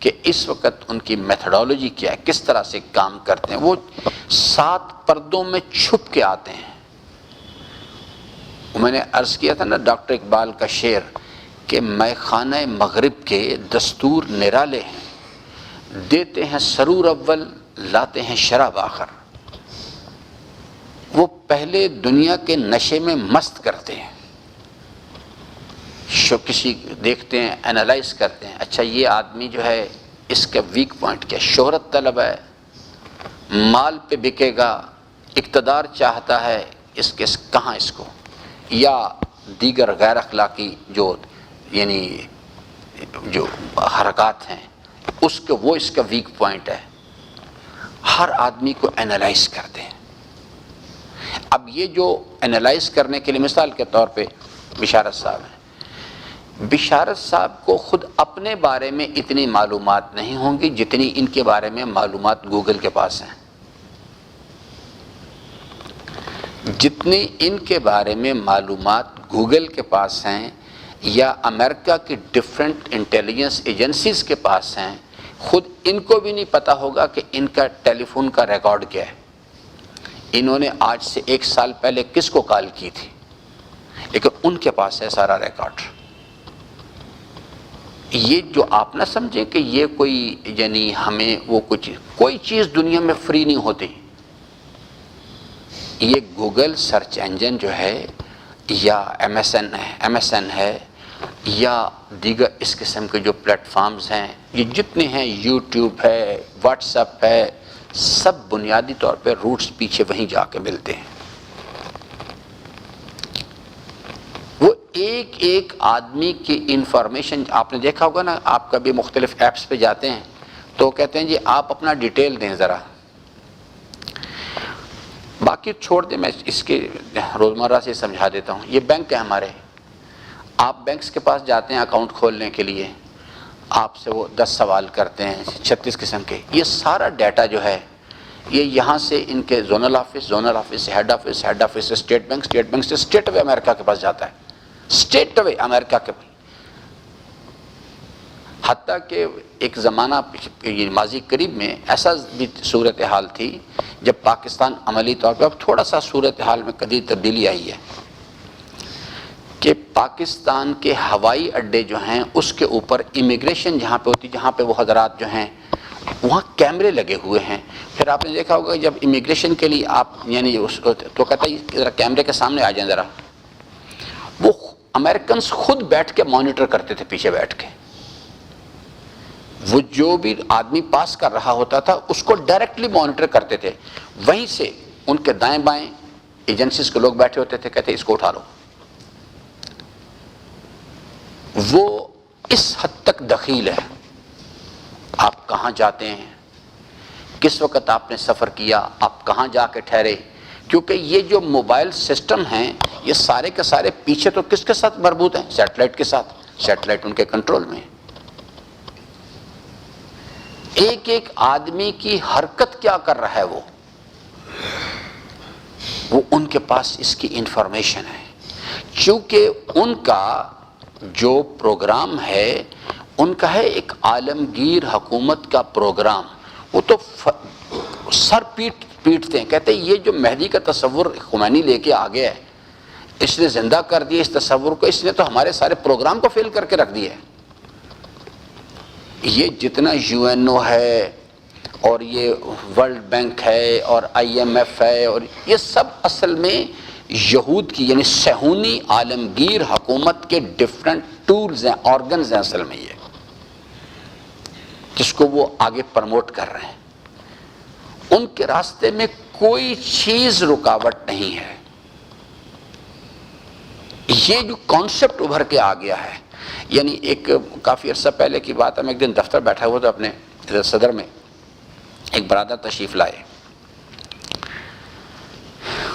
کہ اس وقت ان کی میتھڈالوجی کیا ہے، کس طرح سے کام کرتے ہیں. وہ 7 پردوں میں چھپ کے آتے ہیں. میں نے عرض کیا تھا نا ڈاکٹر اقبال کا شعر کہ میں خانہ مغرب کے دستور نرالے ہیں، دیتے ہیں سرور اول لاتے ہیں شراب آخر. وہ پہلے دنیا کے نشے میں مست کرتے ہیں، کسی دیکھتے ہیں، انالائز کرتے ہیں، اچھا یہ آدمی جو ہے اس کا ویک پوائنٹ کیا، شہرت طلب ہے، مال پہ بکے گا، اقتدار چاہتا ہے، اس کے کہاں اس کو، یا دیگر غیر اخلاقی جو یعنی جو حرکات ہیں اس کے، وہ اس کا ویک پوائنٹ ہے. ہر آدمی کو انالائز کرتے ہیں. اب یہ جو انالائز کرنے کے لیے مثال کے طور پہ بشارت صاحب ہیں، بشارت صاحب کو خود اپنے بارے میں اتنی معلومات نہیں ہوں گی جتنی ان کے بارے میں معلومات گوگل کے پاس ہیں. جتنی ان کے بارے میں معلومات گوگل کے پاس ہیں یا امریکہ کی ڈیفرنٹ انٹیلیجنس ایجنسیز کے پاس ہیں، خود ان کو بھی نہیں پتہ ہوگا کہ ان کا ٹیلی فون کا ریکارڈ کیا ہے، انہوں نے آج سے 1 سال پہلے کس کو کال کی تھی، لیکن ان کے پاس ہے سارا ریکارڈ. یہ جو آپ نہ سمجھیں کہ یہ کوئی یعنی ہمیں وہ کچھ، کوئی چیز دنیا میں فری نہیں ہوتی. یہ گوگل سرچ انجن جو ہے یا ایم ایس این ہے یا دیگر اس قسم کے جو پلیٹ فارمز ہیں، یہ جتنے ہیں، یوٹیوب ہے، واٹس ایپ ہے، سب بنیادی طور پہ روٹس پیچھے وہیں جا کے ملتے ہیں. وہ ایک ایک آدمی کی انفارمیشن آپ نے دیکھا ہوگا نا، آپ کبھی مختلف ایپس پہ جاتے ہیں تو کہتے ہیں جی آپ اپنا ڈیٹیل دیں ذرا، باقی چھوڑ دیں، میں اس کے روزمرہ سے سمجھا دیتا ہوں. یہ بینک ہے ہمارے، آپ بینکس کے پاس جاتے ہیں اکاؤنٹ کھولنے کے لیے، آپ سے وہ 10 سوال کرتے ہیں 36 قسم کے. یہ سارا ڈیٹا جو ہے یہ یہاں سے ان کے زونل آفس سے ہیڈ آفس سے اسٹیٹ بینک سے اسٹیٹ اوے امریکہ کے پاس جاتا ہے، اسٹیٹ اوے امریکہ کے. حتیٰ کہ ایک زمانہ ماضی قریب میں ایسا بھی صورتحال تھی جب پاکستان عملی طور پہ، اب تھوڑا سا صورتحال میں قدیم تبدیلی آئی ہے کہ پاکستان کے ہوائی اڈے جو ہیں اس کے اوپر امیگریشن جہاں پہ ہوتی، جہاں پہ وہ حضرات جو ہیں وہاں کیمرے لگے ہوئے ہیں. پھر آپ نے دیکھا ہوگا جب امیگریشن کے لیے آپ یعنی تو کہتا ہے ذرا کیمرے کے سامنے آ جائیں ذرا، وہ امریکنز خود بیٹھ کے مانیٹر کرتے تھے پیچھے بیٹھ کے. وہ جو بھی آدمی پاس کر رہا ہوتا تھا اس کو ڈائریکٹلی مانیٹر کرتے تھے، وہیں سے ان کے دائیں بائیں ایجنسیز کے لوگ بیٹھے ہوتے تھے، کہتے اس کو اٹھا لو. وہ اس حد تک دخیل ہے. آپ کہاں جاتے ہیں، کس وقت آپ نے سفر کیا، آپ کہاں جا کے ٹھہرے، کیونکہ یہ جو موبائل سسٹم ہیں یہ سارے کے سارے پیچھے تو کس کے ساتھ مربوط ہیں، سیٹلائٹ کے ساتھ. سیٹلائٹ ان کے کنٹرول میں ہے. ایک ایک آدمی کی حرکت کیا کر رہا ہے وہ ان کے پاس اس کی انفارمیشن ہے. چونکہ ان کا جو پروگرام ہے ان کا ہے ایک عالمگیر حکومت کا پروگرام. وہ تو سر پیٹتے ہیں، کہتے ہیں یہ جو مہدی کا تصور خمینی لے کے آ گیا ہے، اس نے زندہ کر دیا اس تصور کو، اس نے تو ہمارے سارے پروگرام کو فیل کر کے رکھ دیا ہے. یہ جتنا یو این او ہے اور یہ ورلڈ بینک ہے اور آئی ایم ایف ہے، اور یہ سب اصل میں یہود کی یعنی صہیونی عالمگیر حکومت کے ڈفرینٹ ٹولز ہیں، آرگنز ہیں اصل میں، یہ جس کو وہ آگے پروموٹ کر رہے ہیں. ان کے راستے میں کوئی چیز رکاوٹ نہیں ہے. یہ جو کانسیپٹ ابھر کے آ گیا ہے، یعنی ایک کافی عرصہ پہلے کی بات ہے، میں ایک دن دفتر بیٹھا ہوا تھا اپنے صدر میں، ایک برادر تشریف لائے.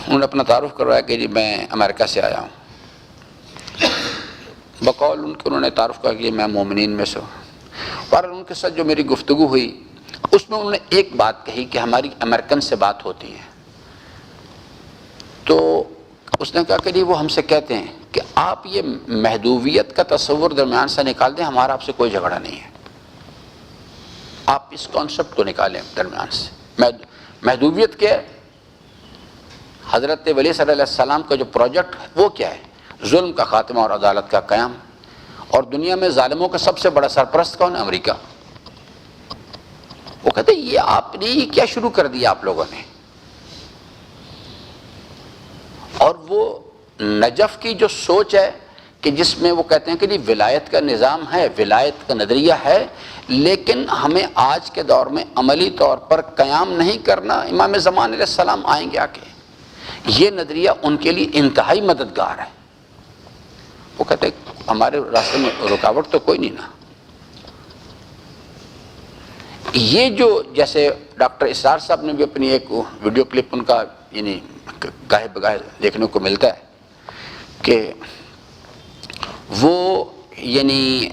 انہوں نے اپنا تعارف کروایا کہ جی میں امریکہ سے آیا ہوں. بقول ان کے انہوں نے تعارف کیا کہ میں مومنین میں سے ہوں. بہرحال ان کے ساتھ جو میری گفتگو ہوئی اس میں انہوں نے ایک بات کہی کہ ہماری امریکن سے بات ہوتی ہے تو اس نے کہا کہ جی وہ ہم سے کہتے ہیں کہ آپ یہ محدودیت کا تصور درمیان سے نکال دیں، ہمارا آپ سے کوئی جھگڑا نہیں ہے. آپ اس کانسیپٹ کو نکالیں درمیان سے. محدوبیت کے حضرت ولی صلی اللہ علیہ السلام کا جو پروجیکٹ ہے وہ کیا ہے؟ ظلم کا خاتمہ اور عدالت کا قیام. اور دنیا میں ظالموں کا سب سے بڑا سرپرست کون ہے؟ امریکہ. وہ کہتے ہیں یہ آپ نے کیا شروع کر دیا آپ لوگوں نے. اور وہ نجف کی جو سوچ ہے کہ جس میں وہ کہتے ہیں کہ جی ولایت کا نظام ہے، ولایت کا نظریہ ہے، لیکن ہمیں آج کے دور میں عملی طور پر قیام نہیں کرنا، امام زمان علیہ السلام آئیں گے آ کے. یہ نظریہ ان کے لیے انتہائی مددگار ہے. وہ کہتے ہیں ہمارے راستے میں رکاوٹ تو کوئی نہیں نا. یہ جو جیسے ڈاکٹر اسرار صاحب نے بھی اپنی ایک ویڈیو کلپ ان کا یعنی گاہے بگاہے دیکھنے کو ملتا ہے کہ وہ یعنی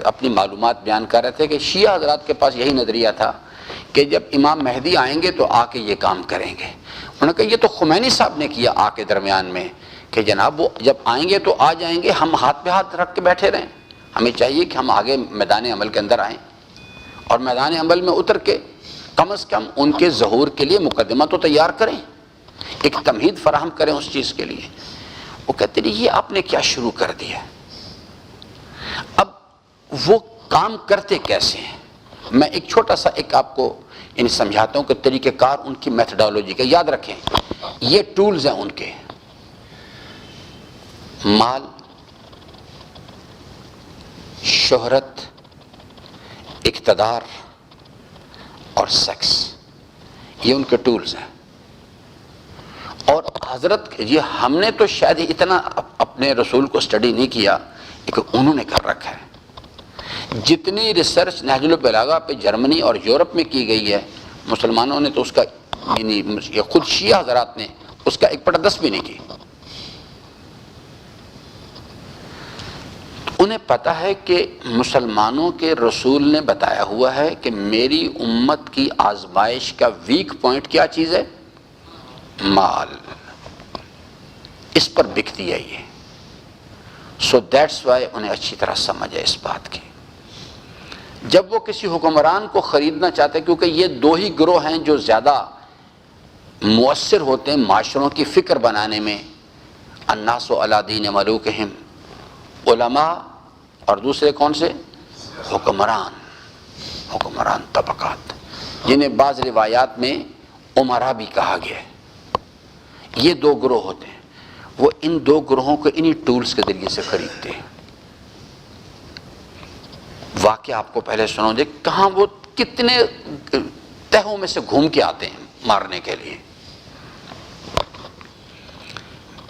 اپنی معلومات بیان کر رہے تھے کہ شیعہ حضرات کے پاس یہی نظریہ تھا کہ جب امام مہدی آئیں گے تو آ کے یہ کام کریں گے. انہوں نے کہا یہ تو خمینی صاحب نے کیا آ کے درمیان میں کہ جناب وہ جب آئیں گے تو آ جائیں گے، ہم ہاتھ پہ ہاتھ رکھ کے بیٹھے رہیں. ہمیں چاہیے کہ ہم آگے میدان عمل کے اندر آئیں اور میدان عمل میں اتر کے کم از کم ان کے ظہور کے لیے مقدمہ تو تیار کریں، ایک تمہید فراہم کریں اس چیز کے لیے. وہ کہتے ہیں یہ آپ نے کیا شروع کر دیا. اب وہ کام کرتے کیسے ہیں؟ میں ایک چھوٹا سا ایک آپ کو یعنی سمجھاتا ہوں کہ طریقہ کار ان کی میتھڈالوجی کا. یاد رکھیں یہ ٹولز ہیں ان کے: مال، شہرت، اقتدار اور سیکس. یہ ان کے ٹولز ہیں. اور حضرت یہ ہم نے تو شاید اتنا اپنے رسول کو اسٹڈی نہیں کیا لیکن انہوں نے کر رکھا ہے. جتنی ریسرچ نہج البلاغہ پہ جرمنی اور یورپ میں کی گئی ہے، مسلمانوں نے تو اس کا یعنی خود شیعہ حضرات نے اس کا 1/10 بھی نہیں کی. انہیں پتہ ہے کہ مسلمانوں کے رسول نے بتایا ہوا ہے کہ میری امت کی آزمائش کا ویک پوائنٹ کیا چیز ہے؟ مال. اس پر بکتی ہے یہ. سو دیٹس وائی انہیں اچھی طرح سمجھ ہے اس بات کی. جب وہ کسی حکمران کو خریدنا چاہتے ہیں، کیونکہ یہ دو ہی گروہ ہیں جو زیادہ مؤثر ہوتے ہیں معاشروں کی فکر بنانے میں: الناس علی دین ملوکہم، علماء، اور دوسرے کون سے؟ حکمران طبقات، جنہیں بعض روایات میں امراء بھی کہا گیا ہے. یہ دو گروہ ہوتے ہیں. وہ ان دو گروہوں کو انہی ٹولز کے ذریعے سے خریدتے ہیں. واقعہ آپ کو پہلے سنو دے کہاں وہ کتنے تہوں میں سے گھوم کے آتے ہیں مارنے کے لیے.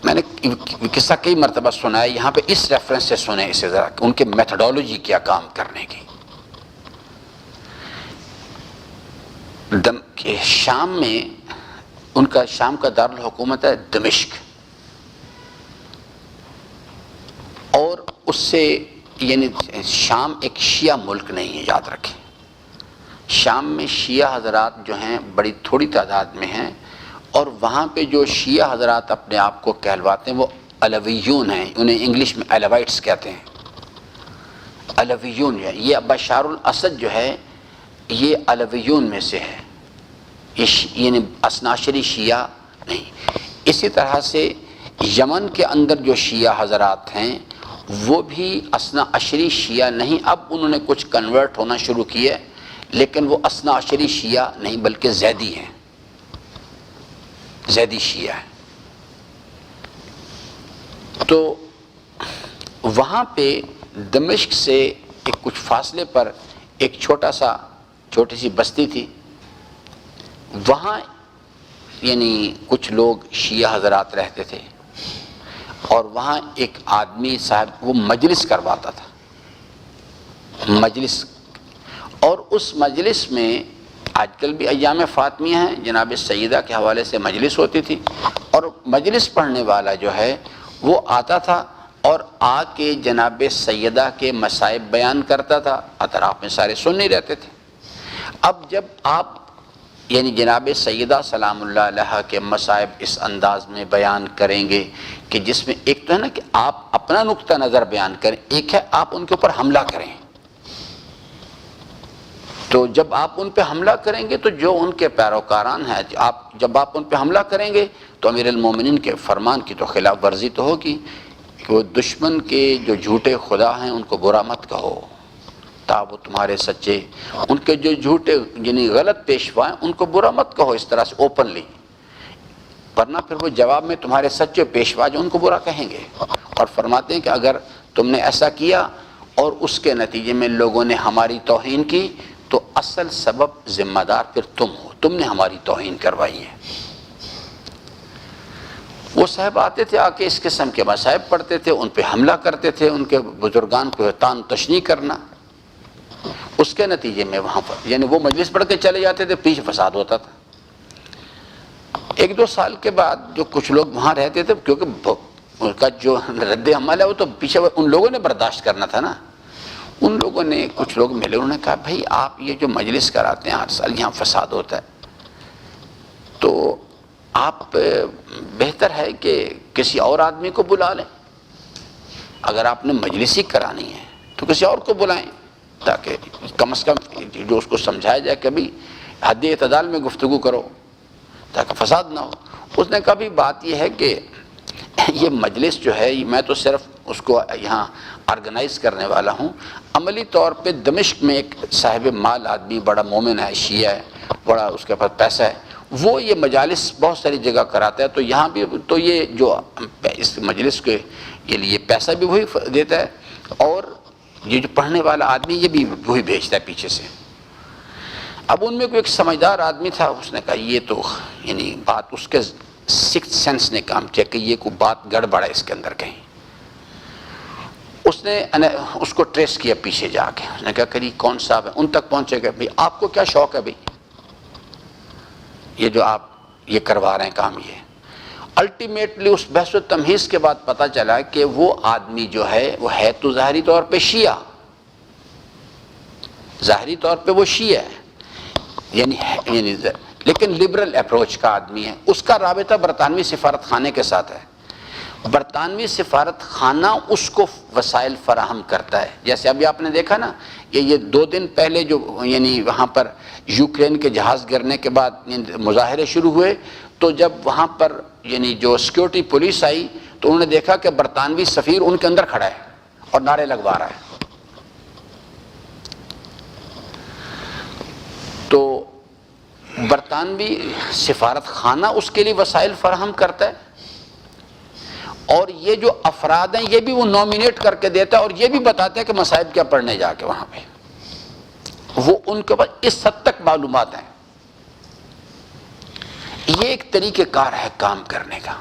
میں نے قصہ کئی مرتبہ سنا ہے، یہاں پہ اس ریفرنس سے سنے اسے ذرا ان کے میتھڈالوجی کیا کام کرنے کی. شام میں ان کا شام کا دارالحکومت ہے دمشق، اور اس سے یعنی شام ایک شیعہ ملک نہیں ہے، یاد رکھیں. شام میں شیعہ حضرات جو ہیں بڑی تھوڑی تعداد میں ہیں، اور وہاں پہ جو شیعہ حضرات اپنے آپ کو کہلواتے ہیں وہ علویون ہیں. انہیں انگلش میں الوائٹس کہتے ہیں. علویون جو ہے، یہ بشار الاسد جو ہے یہ علویون میں سے ہے، یعنی اثناعشری شیعہ نہیں. اسی طرح سے یمن کے اندر جو شیعہ حضرات ہیں وہ بھی اثناعشری شیعہ نہیں. اب انہوں نے کچھ کنورٹ ہونا شروع کیے، لیکن وہ اثناعشری شیعہ نہیں بلکہ زیدی ہیں، زیدی شیعہ ہے. تو وہاں پہ دمشق سے ایک کچھ فاصلے پر ایک چھوٹی سی بستی تھی. وہاں یعنی کچھ لوگ شیعہ حضرات رہتے تھے، اور وہاں ایک آدمی صاحب وہ مجلس کرواتا تھا، مجلس. اور اس مجلس میں آج کل بھی ایام فاطمیہ ہیں، جناب سیدہ کے حوالے سے مجلس ہوتی تھی، اور مجلس پڑھنے والا جو ہے وہ آتا تھا اور آ کے جناب سیدہ کے مصائب بیان کرتا تھا. اطراف میں سارے سن نہیں رہتے تھے. اب جب آپ یعنی جناب سیدہ سلام اللہ علیہ کے مصائب اس انداز میں بیان کریں گے کہ جس میں ایک تو ہے نا کہ آپ اپنا نقطہ نظر بیان کریں، ایک ہے آپ ان کے اوپر حملہ کریں. تو جب آپ ان پہ حملہ کریں گے تو جو ان کے پیروکاران ہیں، جب آپ ان پہ حملہ کریں گے تو امیر المومنین کے فرمان کی تو خلاف ورزی تو ہوگی کہ وہ دشمن کے جو جھوٹے خدا ہیں ان کو برا مت کہو تا وہ تمہارے سچے، ان کے جو جھوٹے یعنی غلط پیشوا ہیں ان کو برا مت کہو اس طرح سے اوپنلی، ورنہ پھر وہ جواب میں تمہارے سچے پیشوا جو ان کو برا کہیں گے۔ اور فرماتے ہیں کہ اگر تم نے ایسا کیا اور اس کے نتیجے میں لوگوں نے ہماری توہین کی تو اصل سبب ذمہ دار پھر تم ہو، تم نے ہماری توہین کروائی ہے۔ وہ صاحب آتے تھے، آ کے اس قسم کے مصائب پڑھتے تھے، ان پہ حملہ کرتے تھے، ان کے بزرگان کو طعن تشنیع کرنا، اس کے نتیجے میں وہاں پر یعنی وہ مجلس پڑھ کے چلے جاتے تھے، پیچھے فساد ہوتا تھا۔ ایک دو سال کے بعد جو کچھ لوگ وہاں رہتے تھے، کیونکہ ان کا جو رد عمل ہے وہ تو پیچھے ان لوگوں نے برداشت کرنا تھا نا، ان لوگوں نے کچھ لوگ ملے، انہوں نے کہا بھائی آپ یہ جو مجلس کراتے ہیں ہر سال یہاں فساد ہوتا ہے، تو آپ بہتر ہے کہ کسی اور آدمی کو بلا لیں، اگر آپ نے مجلس ہی کرانی ہے تو کسی اور کو بلائیں تاکہ کم از کم جو اس کو سمجھایا جائے کہ بھی حد اعتدال میں گفتگو کرو تاکہ فساد نہ ہو۔ اس نے کہا بھی بات یہ ہے کہ یہ مجلس جو ہے میں تو صرف اس کو یہاں آرگنائز کرنے والا ہوں، عملی طور پہ دمشق میں ایک صاحب مال آدمی بڑا مومن ہے، شیعہ ہے، بڑا اس کے پاس پیسہ ہے، وہ یہ مجالس بہت ساری جگہ کراتا ہے، تو یہاں بھی تو یہ جو اس مجلس کے لیے پیسہ بھی وہی دیتا ہے اور یہ جو پڑھنے والا آدمی یہ بھی وہی بھیجتا ہے پیچھے سے۔ اب ان میں کوئی ایک سمجھدار آدمی تھا، اس نے کہا یہ تو یعنی بات اس کے سکس سینس نے کام کیا کہ یہ کوئی بات گڑبڑ ہے اس کے اندر کہیں۔ اس نے اس کو ٹریس کیا پیچھے جا کے، اس نے کہا کہ کون صاحب ہے، ان تک پہنچے گا، بھائی آپ کو کیا شوق ہے بھائی یہ جو آپ یہ کروا رہے ہیں کام یہ۔ الٹیمیٹلی اس بحث و تمہیز کے بعد پتہ چلا کہ وہ آدمی جو ہے وہ ہے تو ظاہری طور پہ شیعہ، ظاہری طور پہ وہ شیعہ ہے یعنی لیکن لبرل اپروچ کا آدمی ہے، اس کا رابطہ برطانوی سفارت خانے کے ساتھ ہے، برطانوی سفارت خانہ اس کو وسائل فراہم کرتا ہے۔ جیسے ابھی آپ نے دیکھا نا یہ 2 دن پہلے جو یعنی وہاں پر یوکرین کے جہاز گرنے کے بعد مظاہرے شروع ہوئے، تو جب وہاں پر یعنی جو سیکیورٹی پولیس آئی تو انہوں نے دیکھا کہ برطانوی سفیر ان کے اندر کھڑا ہے اور نعرے لگوا رہا ہے۔ تو برطانوی سفارت خانہ اس کے لیے وسائل فراہم کرتا ہے، اور یہ جو افراد ہیں یہ بھی وہ نومینیٹ کر کے دیتا ہے اور یہ بھی بتاتا ہے کہ مصائب کیا پڑھنے جا کے وہاں پہ، وہ ان کے پاس اس حد تک معلومات ہیں۔ یہ ایک طریقہ کار ہے کام کرنے کا۔